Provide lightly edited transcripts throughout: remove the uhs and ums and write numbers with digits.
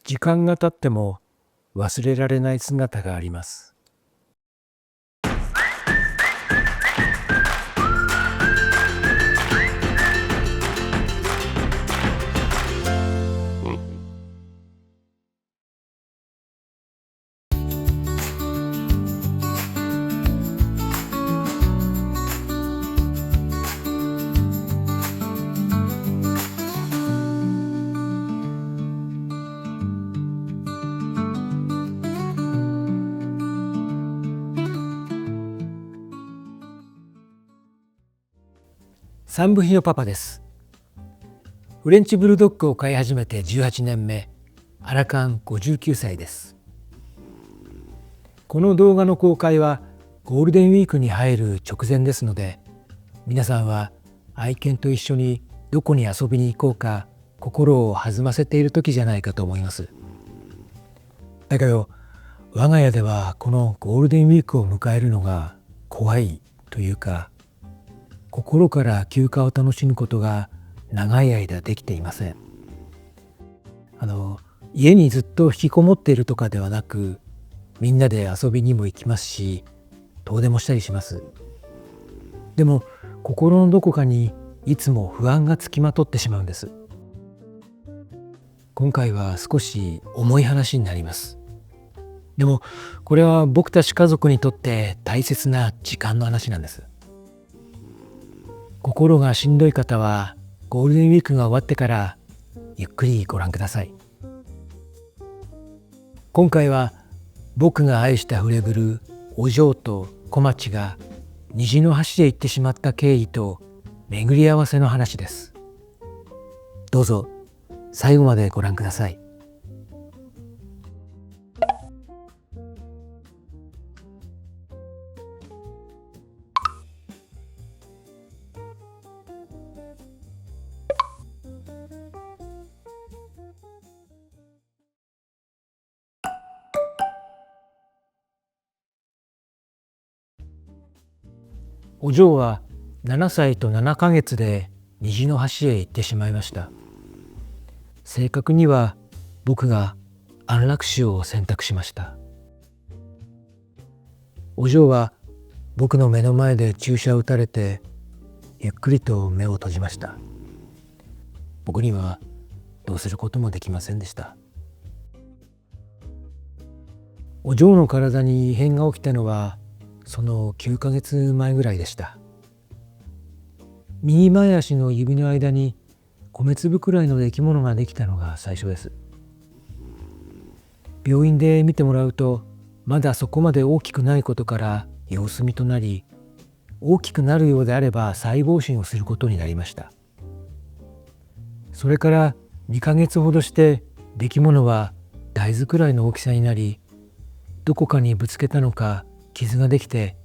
時間が経っても忘れられない姿があります。三部比のパパです。フレンチブルドッグを飼い始めて18年目、アラカン59歳です。この動画の公開はゴールデンウィークに入る直前ですので、皆さんは愛犬と一緒にどこに遊びに行こうか心を弾ませている時じゃないかと思います。だけど我が家ではこのゴールデンウィークを迎えるのが怖いというか、心から休暇を楽しむことが長い間できていません。家にずっと引きこもっているとかではなく、みんなで遊びにも行きますし、遠出もしたりします。でも心のどこかにいつも不安がつきまとってしまうんです。今回は少し重い話になります。でもこれは僕たち家族にとって大切な時間の話なんです。心がしんどい方はゴールデンウィークが終わってからゆっくりご覧ください。今回は僕が愛したフレブルお嬢と小町が虹の橋へ行ってしまった経緯と巡り合わせの話です。どうぞ最後までご覧ください。お嬢は7歳と7ヶ月で虹の橋へ行ってしまいました。正確には僕が安楽死を選択しました。お嬢は僕の目の前で注射を打たれてゆっくりと目を閉じました。僕にはどうすることもできませんでした。お嬢の体に異変が起きたのはその9ヶ月前ぐらいでした。右前足の指の間に米粒くらいの出来物ができたのが最初です。病院で見てもらうと、まだそこまで大きくないことから様子見となり、大きくなるようであれば細胞診をすることになりました。それから2ヶ月ほどして出来物は大豆くらいの大きさになり、どこかにぶつけたのか傷ができて、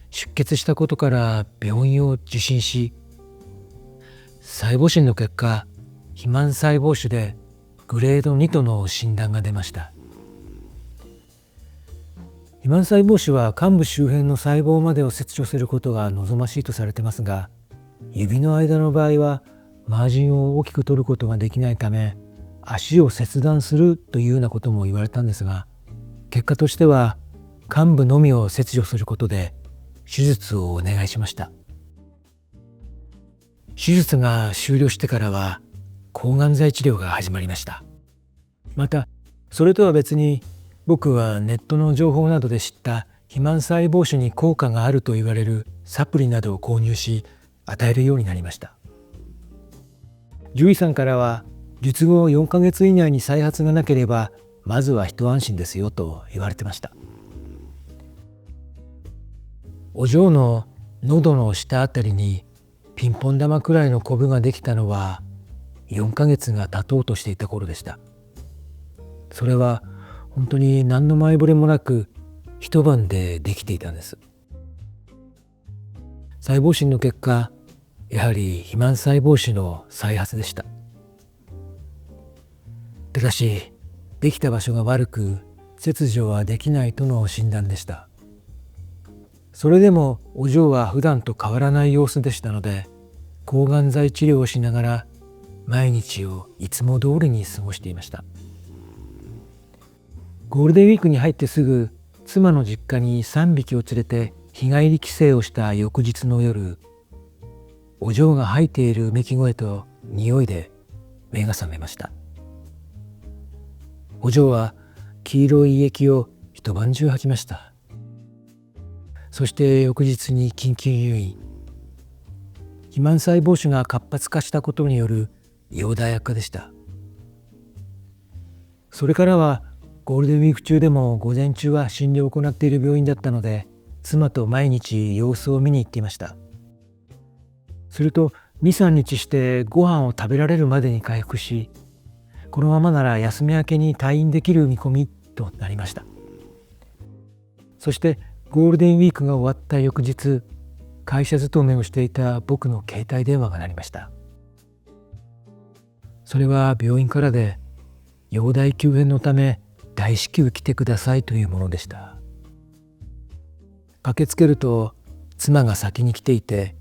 出血したことから病院を受診し、細胞診の結果、肥満細胞腫でグレード2との診断が出ました。肥満細胞腫は患部周辺の細胞までを切除することが望ましいとされてますが、指の間の場合はマージンを大きく取ることができないため、足を切断するというようなことも言われたんですが、結果としては患部のみを切除することで手術をお願いしました。手術が終了してからは抗がん剤治療が始まりました。またそれとは別に、僕はネットの情報などで知った肥満細胞腫に効果があると言われるサプリなどを購入し与えるようになりました。獣医さんからは術後4ヶ月以内に再発がなければまずは一安心ですよと言われてました。お嬢の喉の下あたりにピンポン玉くらいのコブができたのは4ヶ月が経とうとしていた頃でした。それは本当に何の前触れもなく一晩でできていたんです。細胞診の結果、やはり肥満細胞腫の再発でした。ただしできた場所が悪く切除はできないとの診断でした。それでもお嬢は普段と変わらない様子でしたので、抗がん剤治療をしながら毎日をいつも通りに過ごしていました。ゴールデンウィークに入ってすぐ妻の実家に3匹を連れて日帰り帰省をした翌日の夜、お嬢が吐いているうめき声と匂いで目が覚めました。お嬢は黄色い胃液を一晩中吐きました。そして翌日に緊急入院。肥満細胞腫が活発化したことによる容体悪化でした。それからはゴールデンウィーク中でも午前中は診療を行っている病院だったので、妻と毎日様子を見に行っていました。すると2、3日してご飯を食べられるまでに回復し、このままなら休み明けに退院できる見込みとなりました。そしてゴールデンウィークが終わった翌日、会社勤めをしていた僕の携帯電話が鳴りました。それは病院からで、容体急変のため大至急来てくださいというものでした。駆けつけると妻が先に来ていて、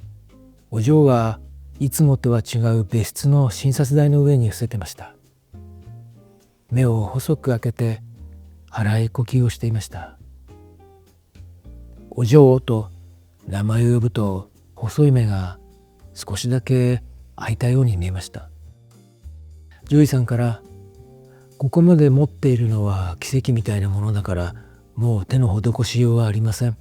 お嬢はいつもとは違う別室の診察台の上に伏せてました。目を細く開けて荒い呼吸をしていました。お嬢と名前を呼ぶと細い目が少しだけ開いたように見えました。獣医さんから、ここまで持っているのは奇跡みたいなものだからもう手の施しようはありません。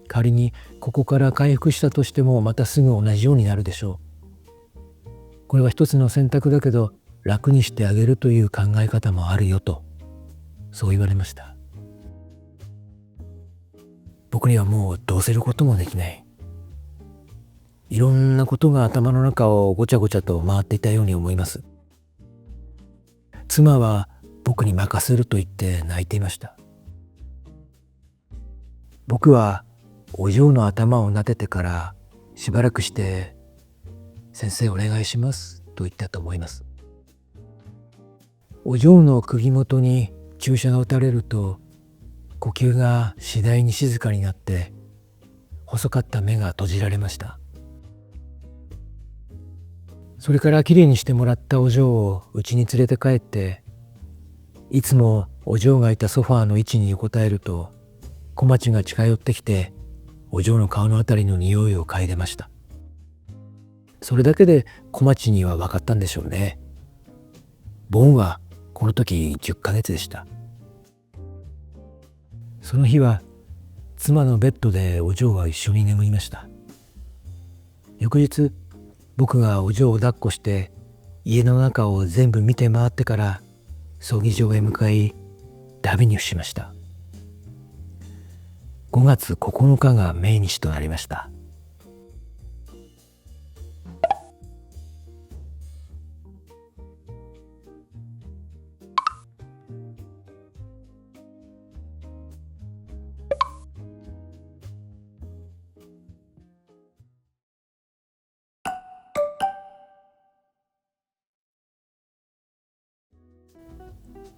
仮にここから回復したとしてもまたすぐ同じようになるでしょう。これは一つの選択だけど楽にしてあげるという考え方もあるよと、そう言われました。僕にはもうどうすることもできない。いろんなことが頭の中をごちゃごちゃと回っていたように思います。妻は僕に任せると言って泣いていました。僕はお嬢の頭を撫でてからしばらくして、先生お願いしますと言ったと思います。お嬢の首元に注射が打たれると、呼吸が次第に静かになって細かった目が閉じられました。それからきれいにしてもらったお嬢を家に連れて帰って、いつもお嬢がいたソファーの位置に横たえると、小町が近寄ってきてお嬢の顔のあたりの匂いを嗅いでました。それだけで小町には分かったんでしょうね。ボンはこの時10ヶ月でした。その日は妻のベッドでお嬢は一緒に眠りました。翌日、僕がお嬢を抱っこして家の中を全部見て回ってから葬儀場へ向かい旅に伏しました。5月9日が命日となりました。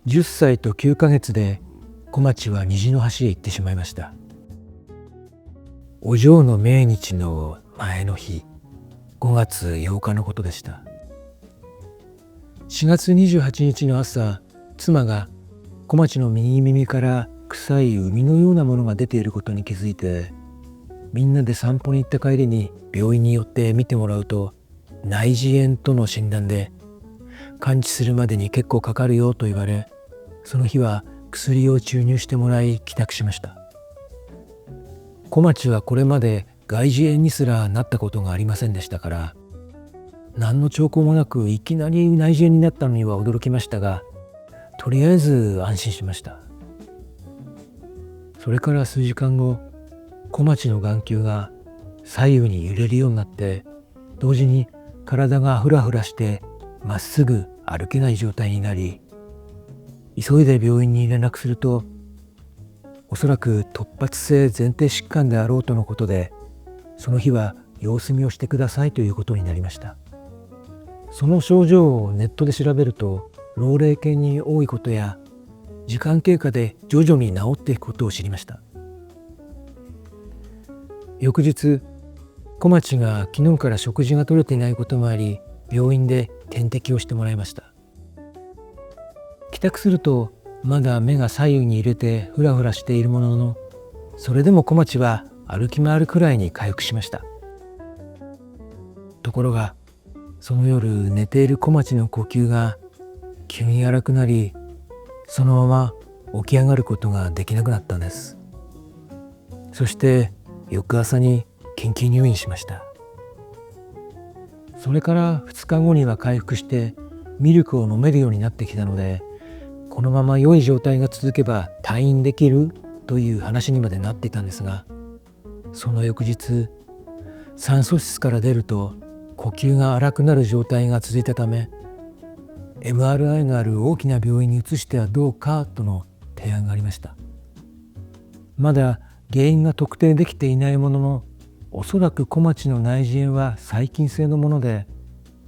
10歳と9ヶ月で小町は虹の橋へ行ってしまいました。お嬢の命日の前の日、5月8日のことでした。4月28日の朝、妻が小町の右耳から臭い膿のようなものが出ていることに気づいて、みんなで散歩に行った帰りに病院に寄って見てもらうと、内耳炎との診断で、完治するまでに結構かかるよと言われ、その日は薬を注入してもらい帰宅しました。小町はこれまで外耳炎にすらなったことがありませんでしたから、何の兆候もなくいきなり内耳炎になったのには驚きましたが、とりあえず安心しました。それから数時間後、小町の眼球が左右に揺れるようになって、同時に体がフラフラしてまっすぐ歩けない状態になり、急いで病院に連絡すると、おそらく突発性前庭疾患であろうとのことで、その日は様子見をしてくださいということになりました。その症状をネットで調べると、老齢犬に多いことや、時間経過で徐々に治っていくことを知りました。翌日、小町が昨日から食事が取れていないこともあり、病院で点滴をしてもらいました。帰宅するとまだ目が左右に入れてふらふらしているものの、それでも小町は歩き回るくらいに回復しました。ところがその夜、寝ている小町の呼吸が急に荒くなり、そのまま起き上がることができなくなったんです。そして翌朝に緊急入院しました。それから2日後には回復してミルクを飲めるようになってきたので、このまま良い状態が続けば退院できるという話にまでなっていたんですが、その翌日、酸素室から出ると呼吸が荒くなる状態が続いたため、 MRI のある大きな病院に移してはどうかとの提案がありました。まだ原因が特定できていないものの、おそらく小町の内耳炎は細菌性のもので、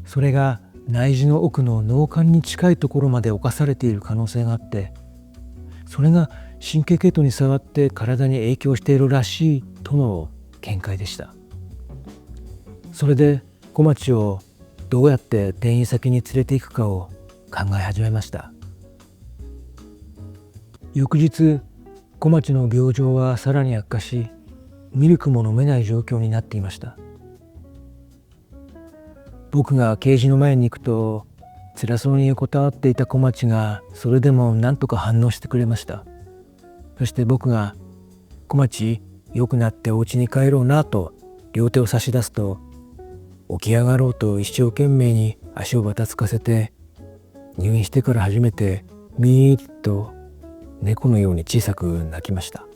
それが内耳の奥の脳幹に近いところまで侵されている可能性があって、それが神経系統に触って体に影響しているらしいとの見解でした。それで小町をどうやって転院先に連れて行くかを考え始めました。翌日、小町の病状はさらに悪化し、ミルクも飲めない状況になっていました。僕がケージの前に行くと、辛そうに横たわっていた小町がそれでも何とか反応してくれました。そして僕が「小町、良くなってお家に帰ろうな」と両手を差し出すと、起き上がろうと一生懸命に足をばたつかせて、入院してから初めてミーッと猫のように小さく泣きました。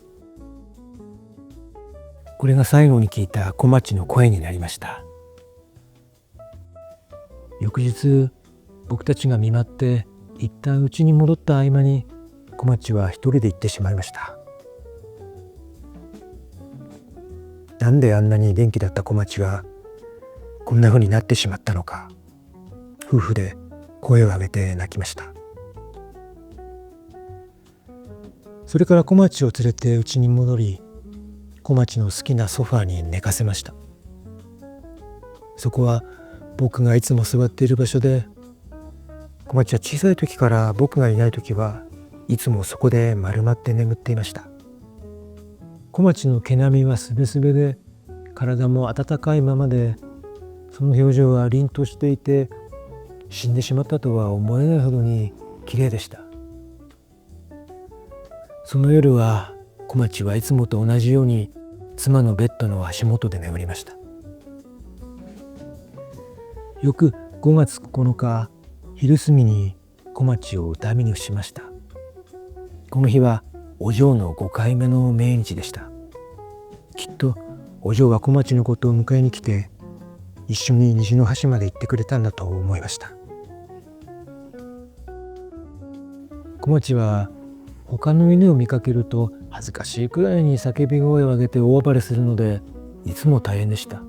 これが最後に聞いた小町の声になりました。翌日、僕たちが見舞って一旦家に戻った合間に、小町は一人で行ってしまいました。なんであんなに元気だった小町がこんな風になってしまったのか、夫婦で声を上げて泣きました。それから小町を連れて家に戻り、小町の好きなソファーに寝かせました。そこは僕がいつも座っている場所で、小町は小さい時から僕がいない時はいつもそこで丸まって眠っていました。小町の毛並みはすべすべで、体も温かいままで、その表情は凛としていて、死んでしまったとは思えないほどに綺麗でした。その夜は小町はいつもと同じように妻のベッドの足元で眠りました。翌5月9日昼過ぎに小町を歌見にしました。この日はお嬢の5回目の命日でした。きっとお嬢は小町のことを迎えに来て、一緒に虹の橋まで行ってくれたんだと思いました。小町は他の犬を見かけると恥ずかしいくらいに叫び声を上げて大暴れするので、いつも大変でした。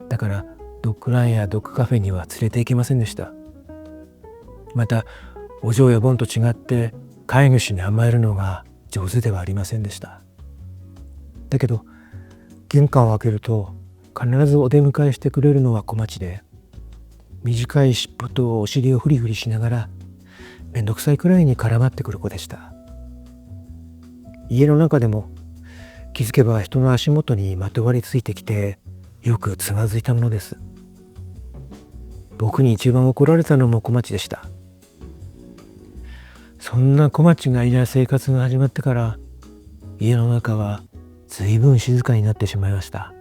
だからドッグランやドッグカフェには連れて行けませんでした。またお嬢やボンと違って飼い主に甘えるのが上手ではありませんでした。だけど玄関を開けると必ずお出迎えしてくれるのは小町で、短い尻尾とお尻をフリフリしながらめんどくさいくらいに絡まってくる子でした。家の中でも気づけば人の足元にまとわりついてきて、よくつまずいたものです。僕に一番怒られたのも小町でした。そんな小町がいない生活が始まってから、家の中は随分静かになってしまいました。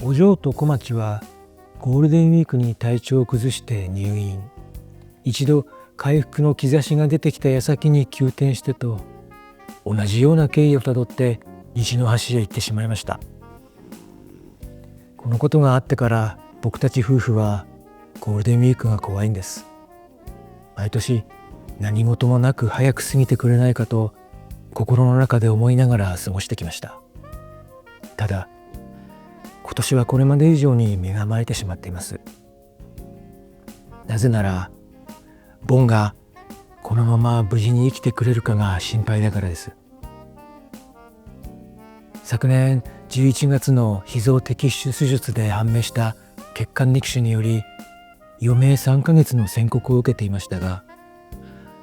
お嬢と小町はゴールデンウィークに体調を崩して入院。一度回復の兆しが出てきた矢先に急転してと、同じような経緯をたどって西の端へ行ってしまいました。このことがあってから僕たち夫婦はゴールデンウィークが怖いんです。毎年何事もなく早く過ぎてくれないかと心の中で思いながら過ごしてきました。ただ今年はこれまで以上に身構えてしまっています。なぜならボンがこのまま無事に生きてくれるかが心配だからです。昨年11月の脾臓摘出手術で判明した血管肉腫により余命3ヶ月の宣告を受けていましたが、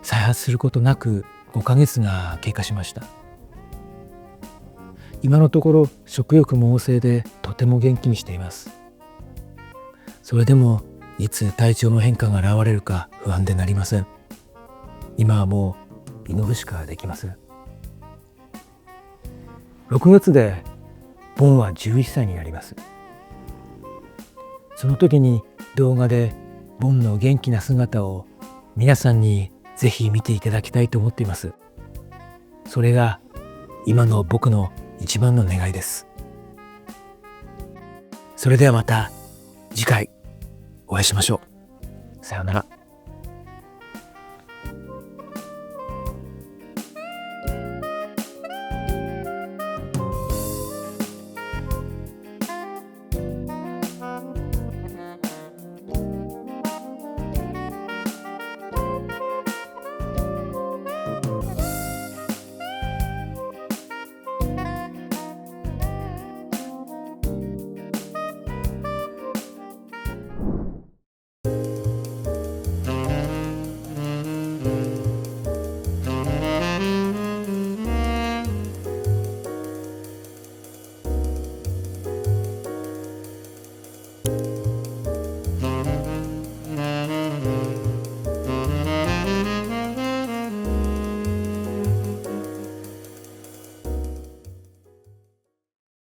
再発することなく5ヶ月が経過しました。今のところ食欲も旺盛でとても元気にしています。それでもいつ体調の変化が現れるか不安でなりません。今はもう祈るしかできません。6月でボンは11歳になります。その時に動画でボンの元気な姿を皆さんにぜひ見ていただきたいと思っています。それが今の僕の一番の願いです。それではまた次回お会いしましょう。さようなら。